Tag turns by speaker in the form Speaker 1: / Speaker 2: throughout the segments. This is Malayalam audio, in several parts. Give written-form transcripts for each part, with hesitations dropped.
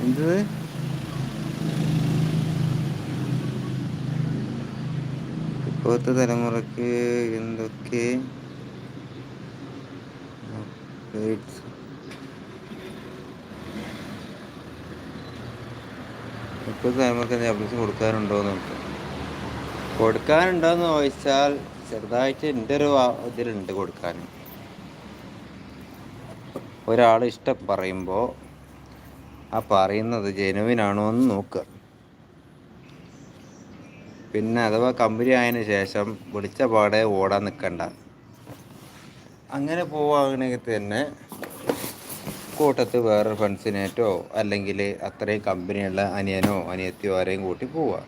Speaker 1: എന്ത്? ഇപ്പോഴത്തെ തലമുറക്ക് എന്തൊക്കെ അപ്ഡേറ്റ്സ് ഇപ്പോഴത്തെ തലമുറക്ക് എന്തെങ്കിലും അപ്ഡേറ്റ്സ് കൊടുക്കാറുണ്ടോയെന്ന് നോക്കാം. കൊടുക്കാനുണ്ടോയെന്ന് ചോദിച്ചാൽ ചെറുതായിട്ട് എൻ്റെ ഒരു ഇതിലുണ്ട് കൊടുക്കാൻ. ഒരാൾ ഇഷ്ടം പറയുമ്പോൾ ആ പറയുന്നത് ജെനുവിനാണോ എന്ന് നോക്കുക. പിന്നെ അഥവാ കമ്പനി ആയതിനു ശേഷം വിളിച്ച പാടെ ഓടാൻ നിൽക്കണ്ട. അങ്ങനെ പോവുകയാണെങ്കിൽ തന്നെ കൂട്ടത്ത് വേറെ ഫ്രണ്ട്സിനേറ്റോ അല്ലെങ്കിൽ അത്രയും കമ്പനിയുള്ള അനിയനോ അനിയത്തിയോ ആരെയും കൂട്ടി പോവുക.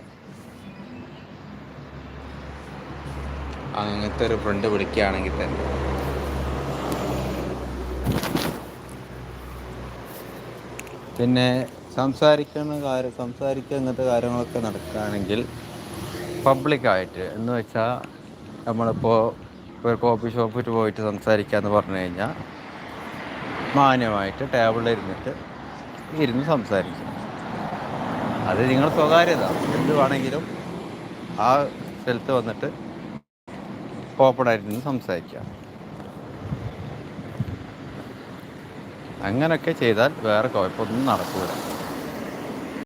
Speaker 1: അങ്ങനത്തെ ഒരു ഫ്രണ്ട് വിളിക്കുകയാണെങ്കിൽ തന്നെ പിന്നെ സംസാരിക്കുക അങ്ങനത്തെ കാര്യങ്ങളൊക്കെ നടക്കുകയാണെങ്കിൽ പബ്ലിക്കായിട്ട് എന്ന് വെച്ചാൽ നമ്മളിപ്പോൾ ഒരു കോഫി ഷോപ്പിൽ പോയിട്ട് സംസാരിക്കുക എന്ന് പറഞ്ഞു കഴിഞ്ഞാൽ മാന്യമായിട്ട് ടേബിളിൽ ഇരുന്ന് സംസാരിക്കുക. അത് നിങ്ങൾ സ്വകാര്യത എന്ത് വേണമെങ്കിലും ആ സ്ഥലത്ത് വന്നിട്ട് ഓപ്പണായിട്ട് സംസാരിക്കുക. അങ്ങനെയൊക്കെ ചെയ്താൽ വേറെ കുഴപ്പമൊന്നും നടക്കില്ല.